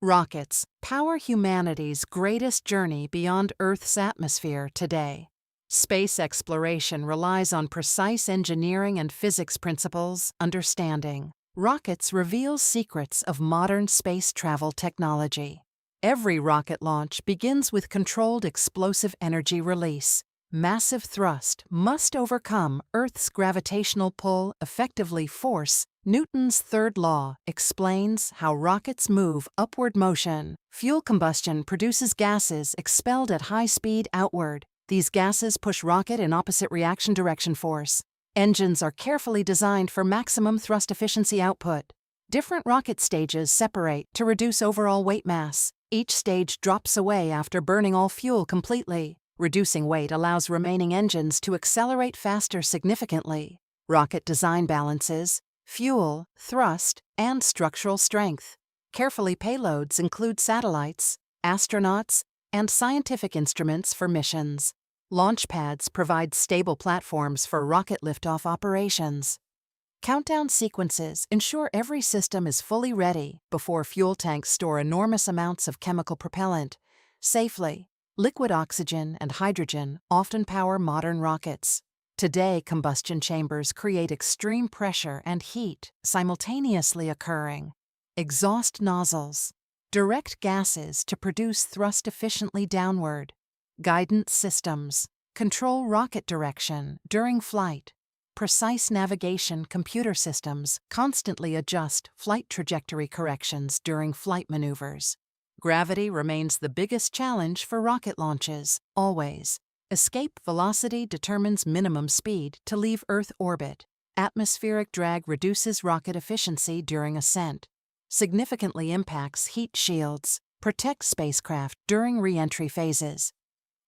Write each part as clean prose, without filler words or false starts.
Rockets power humanity's greatest journey beyond Earth's atmosphere today. Space exploration relies on precise engineering and physics principles understanding. Rockets reveal secrets of modern space travel technology. Every rocket launch begins with controlled explosive energy release. Massive thrust must overcome Earth's gravitational pull, effectively force. Newton's third law explains how rockets move upward motion. Fuel combustion produces gases expelled at high speed outward. These gases push rocket in opposite reaction direction force. Engines are carefully designed for maximum thrust efficiency output. Different rocket stages separate to reduce overall weight mass. Each stage drops away after burning all fuel completely. Reducing weight allows remaining engines to accelerate faster significantly. Rocket design balances fuel, thrust, and structural strength. Carefully payloads include satellites, astronauts, and scientific instruments for missions. Launch pads provide stable platforms for rocket liftoff operations. Countdown sequences ensure every system is fully ready before fuel tanks store enormous amounts of chemical propellant safely. Liquid oxygen and hydrogen often power modern rockets. Today, combustion chambers create extreme pressure and heat simultaneously occurring. Exhaust nozzles direct gases to produce thrust efficiently downward. Guidance systems control rocket direction during flight. Precise navigation computer systems constantly adjust flight trajectory corrections during flight maneuvers. Gravity remains the biggest challenge for rocket launches, always. Escape velocity determines minimum speed to leave Earth orbit. Atmospheric drag reduces rocket efficiency during ascent. Significantly impacts heat shields, protects spacecraft during re-entry phases.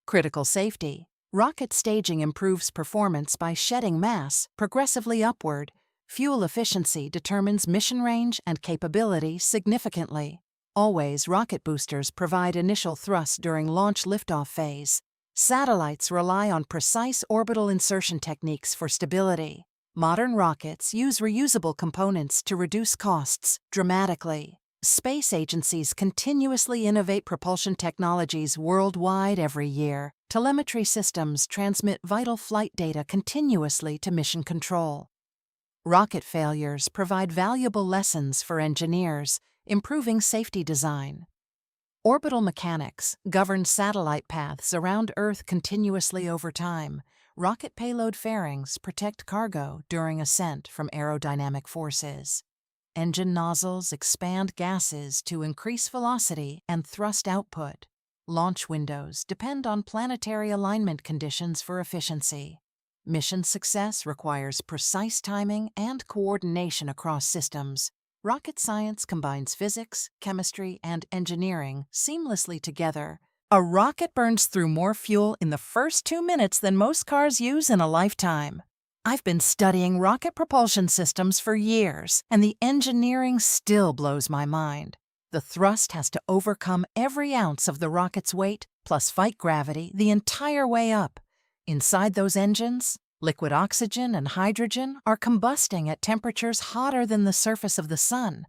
Critical safety. Rocket staging improves performance by shedding mass progressively upward. Fuel efficiency determines mission range and capability significantly. Always, rocket boosters provide initial thrust during launch liftoff phase. Satellites rely on precise orbital insertion techniques for stability. Modern rockets use reusable components to reduce costs dramatically. Space agencies continuously innovate propulsion technologies worldwide every year. Telemetry systems transmit vital flight data continuously to mission control. Rocket failures provide valuable lessons for engineers, improving safety design. Orbital mechanics govern satellite paths around Earth continuously over time. Rocket payload fairings protect cargo during ascent from aerodynamic forces. Engine nozzles expand gases to increase velocity and thrust output. Launch windows depend on planetary alignment conditions for efficiency. Mission success requires precise timing and coordination across systems. Rocket science combines physics, chemistry, and engineering seamlessly together. A rocket burns through more fuel in the first 2 minutes than most cars use in a lifetime. I've been studying rocket propulsion systems for years, and the engineering still blows my mind. The thrust has to overcome every ounce of the rocket's weight, plus fight gravity the entire way up. Inside those engines, liquid oxygen and hydrogen are combusting at temperatures hotter than the surface of the sun.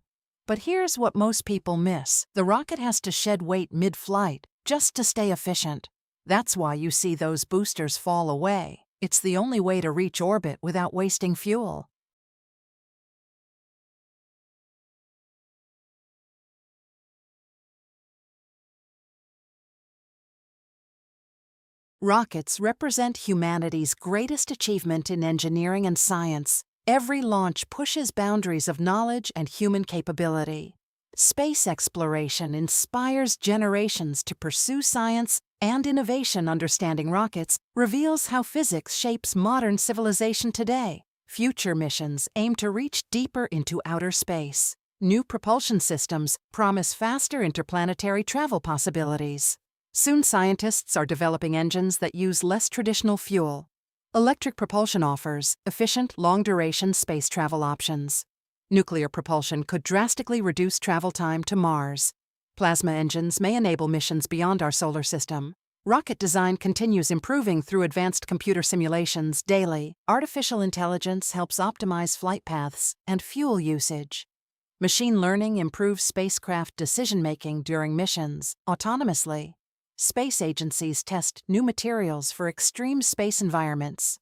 But here's what most people miss. The rocket has to shed weight mid-flight just to stay efficient. That's why you see those boosters fall away. It's the only way to reach orbit without wasting fuel. Rockets represent humanity's greatest achievement in engineering and science. Every launch pushes boundaries of knowledge and human capability. Space exploration inspires generations to pursue science and innovation. Understanding rockets reveals how physics shapes modern civilization today. Future missions aim to reach deeper into outer space. New propulsion systems promise faster interplanetary travel possibilities. Soon scientists are developing engines that use less traditional fuel. Electric propulsion offers efficient, long-duration space travel options. Nuclear propulsion could drastically reduce travel time to Mars. Plasma engines may enable missions beyond our solar system. Rocket design continues improving through advanced computer simulations daily. Artificial intelligence helps optimize flight paths and fuel usage. Machine learning improves spacecraft decision-making during missions autonomously. Space agencies test new materials for extreme space environments.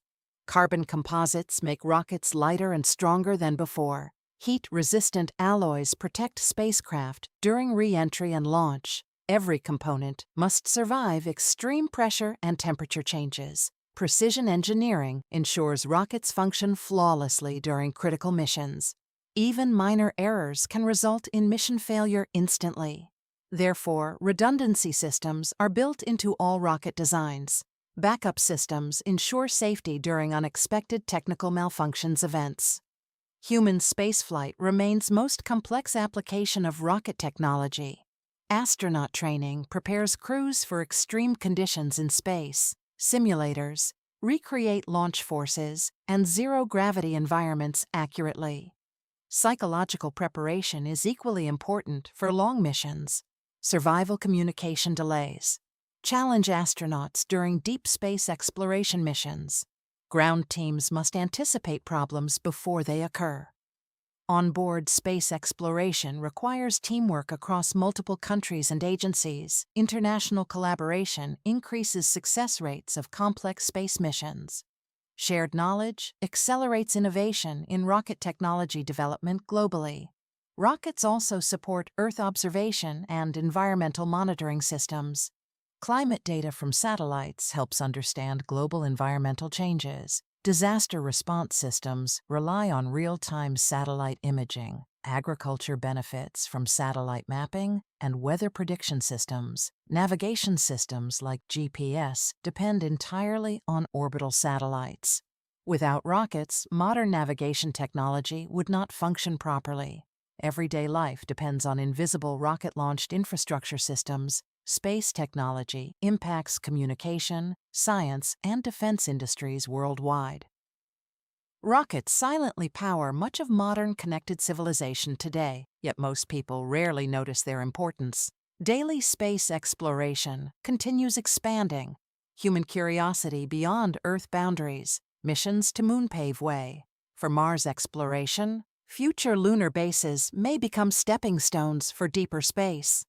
Carbon composites make rockets lighter and stronger than before. Heat-resistant alloys protect spacecraft during re-entry and launch. Every component must survive extreme pressure and temperature changes. Precision engineering ensures rockets function flawlessly during critical missions. Even minor errors can result in mission failure instantly. Therefore, redundancy systems are built into all rocket designs. Backup systems ensure safety during unexpected technical malfunctions events. Human spaceflight remains most complex application of rocket technology. Astronaut training prepares crews for extreme conditions in space. Simulators recreate launch forces and zero-gravity environments accurately. Psychological preparation is equally important for long missions. Survival communication delays challenge astronauts during deep space exploration missions. Ground teams must anticipate problems before they occur. On-board space exploration requires teamwork across multiple countries and agencies. International collaboration increases success rates of complex space missions. Shared knowledge accelerates innovation in rocket technology development globally. Rockets also support Earth observation and environmental monitoring systems. Climate data from satellites helps understand global environmental changes. Disaster response systems rely on real-time satellite imaging. Agriculture benefits from satellite mapping and weather prediction systems. Navigation systems like GPS depend entirely on orbital satellites. Without rockets, modern navigation technology would not function properly. Everyday life depends on invisible rocket-launched infrastructure systems. Space technology impacts communication, science, and defense industries worldwide. Rockets silently power much of modern connected civilization today, yet most people rarely notice their importance. Daily space exploration continues expanding. Human curiosity beyond Earth boundaries. Missions to Moon pave way. For Mars exploration, future lunar bases may become stepping stones for deeper space.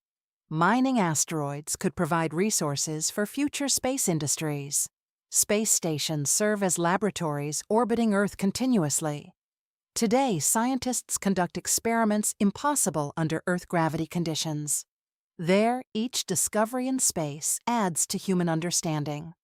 Mining asteroids could provide resources for future space industries. Space stations serve as laboratories orbiting Earth continuously. Today, scientists conduct experiments impossible under Earth gravity conditions. There, each discovery in space adds to human understanding.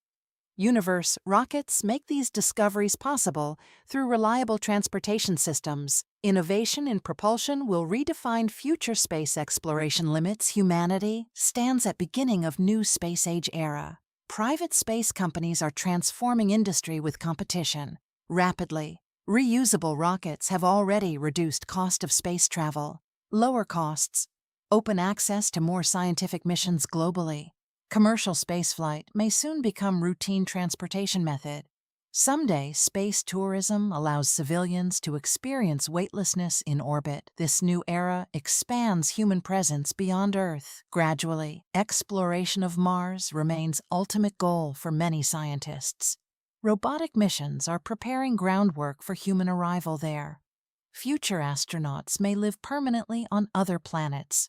Universe rockets make these discoveries possible through reliable transportation systems. Innovation in propulsion will redefine future space exploration limits. Humanity stands at beginning of new space age era. Private space companies are transforming industry with competition. Rapidly, reusable rockets have already reduced cost of space travel. Lower costs, open access to more scientific missions globally. Commercial spaceflight may soon become routine transportation method. Someday, space tourism allows civilians to experience weightlessness in orbit. This new era expands human presence beyond Earth. Gradually, exploration of Mars remains ultimate goal for many scientists. Robotic missions are preparing groundwork for human arrival there. Future astronauts may live permanently on other planets.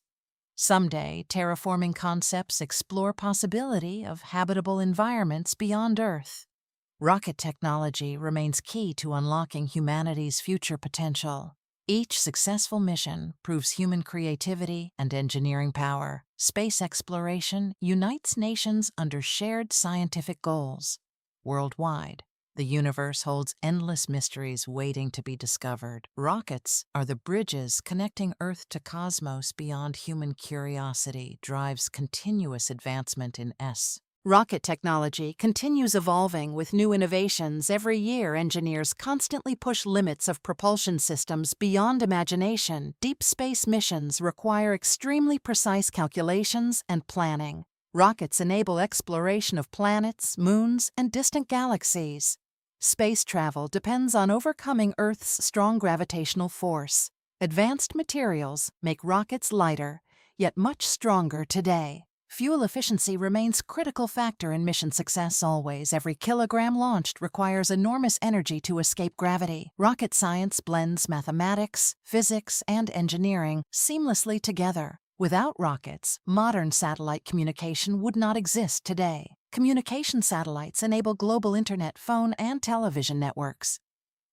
Someday, terraforming concepts explore possibility of habitable environments beyond Earth. Rocket technology remains key to unlocking humanity's future potential. Each successful mission proves human creativity and engineering power. Space exploration unites nations under shared scientific goals. Worldwide, the universe holds endless mysteries waiting to be discovered. Rockets are the bridges connecting Earth to cosmos beyond human curiosity, drives continuous advancement in S. Rocket technology continues evolving with new innovations. Every year, engineers constantly push limits of propulsion systems beyond imagination. Deep space missions require extremely precise calculations and planning. Rockets enable exploration of planets, moons, and distant galaxies. Space travel depends on overcoming Earth's strong gravitational force. Advanced materials make rockets lighter, yet much stronger today. Fuel efficiency remains a critical factor in mission success always. Every kilogram launched requires enormous energy to escape gravity. Rocket science blends mathematics, physics, and engineering seamlessly together. Without rockets, modern satellite communication would not exist today. Communication satellites enable global internet, phone, and television networks.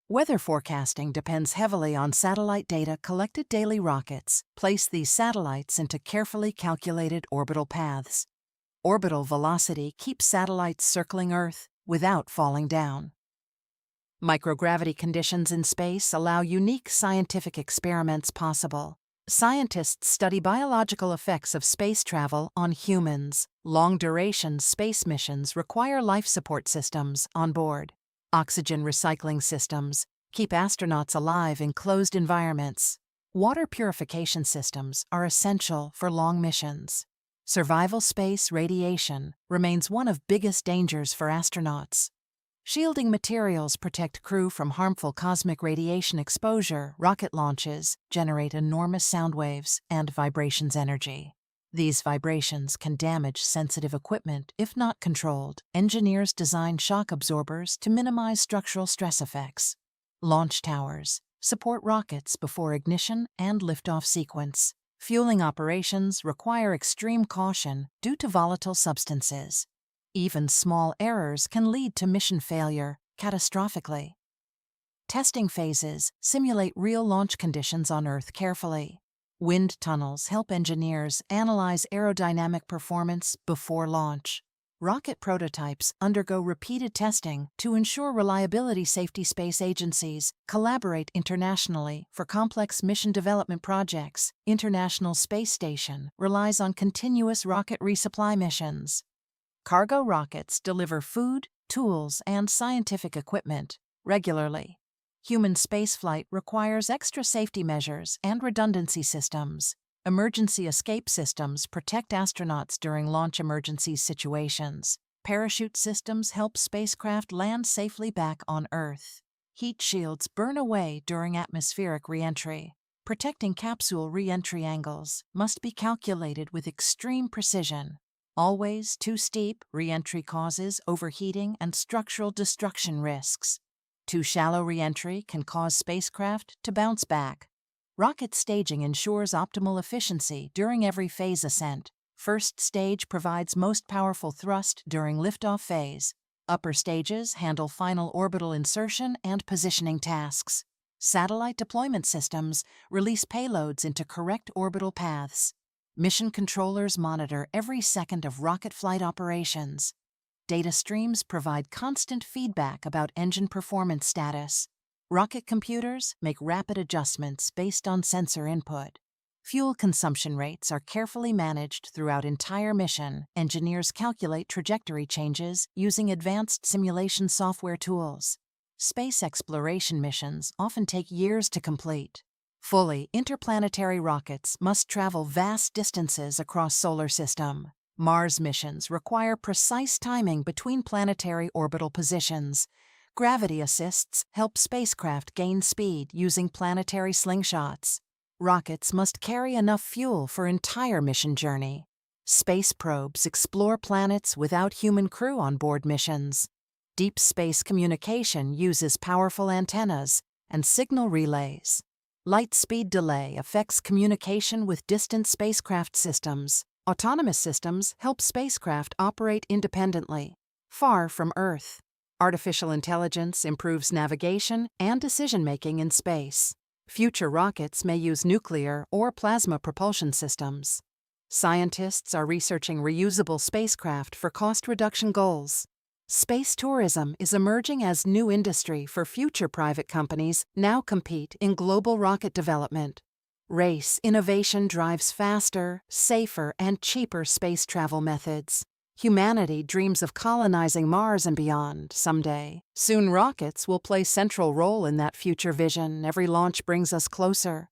Weather forecasting depends heavily on satellite data collected daily. Rockets place these satellites into carefully calculated orbital paths. Orbital velocity keeps satellites circling Earth without falling down. Microgravity conditions in space allow unique scientific experiments possible. Scientists study biological effects of space travel on humans. Long-duration space missions require life support systems on board. Oxygen recycling systems keep astronauts alive in closed environments. Water purification systems are essential for long missions. Survival space radiation remains one of biggest dangers for astronauts. Shielding materials protect crew from harmful cosmic radiation exposure. Rocket launches generate enormous sound waves and vibrations energy. These vibrations can damage sensitive equipment if not controlled. Engineers design shock absorbers to minimize structural stress effects. Launch towers support rockets before ignition and liftoff sequence. Fueling operations require extreme caution due to volatile substances. Even small errors can lead to mission failure catastrophically. Testing phases simulate real launch conditions on Earth carefully. Wind tunnels help engineers analyze aerodynamic performance before launch. Rocket prototypes undergo repeated testing to ensure reliability. Safety space agencies collaborate internationally for complex mission development projects. International Space Station relies on continuous rocket resupply missions. Cargo rockets deliver food, tools, and scientific equipment regularly. Human spaceflight requires extra safety measures and redundancy systems. Emergency escape systems protect astronauts during launch emergency situations. Parachute systems help spacecraft land safely back on Earth. Heat shields burn away during atmospheric re-entry. Protecting capsule re-entry angles must be calculated with extreme precision. Always too steep re-entry causes overheating and structural destruction risks. Too shallow re-entry can cause spacecraft to bounce back. Rocket staging ensures optimal efficiency during every phase ascent. First stage provides most powerful thrust during liftoff phase. Upper stages handle final orbital insertion and positioning tasks. Satellite deployment systems release payloads into correct orbital paths. Mission controllers monitor every second of rocket flight operations. Data streams provide constant feedback about engine performance status. Rocket computers make rapid adjustments based on sensor input. Fuel consumption rates are carefully managed throughout entire mission. Engineers calculate trajectory changes using advanced simulation software tools. Space exploration missions often take years to complete. Fully interplanetary rockets must travel vast distances across solar system. Mars missions require precise timing between planetary orbital positions. Gravity assists help spacecraft gain speed using planetary slingshots. Rockets must carry enough fuel for entire mission journey. Space probes explore planets without human crew on board missions. Deep space communication uses powerful antennas and signal relays. Light speed delay affects communication with distant spacecraft systems. Autonomous systems help spacecraft operate independently, far from Earth. Artificial intelligence improves navigation and decision-making in space. Future rockets may use nuclear or plasma propulsion systems. Scientists are researching reusable spacecraft for cost reduction goals. Space tourism is emerging as new industry for future private companies now compete in global rocket development. Race innovation drives faster, safer, and cheaper space travel methods. Humanity dreams of colonizing Mars and beyond someday. Soon rockets will play a central role in that future vision. Every launch brings us closer.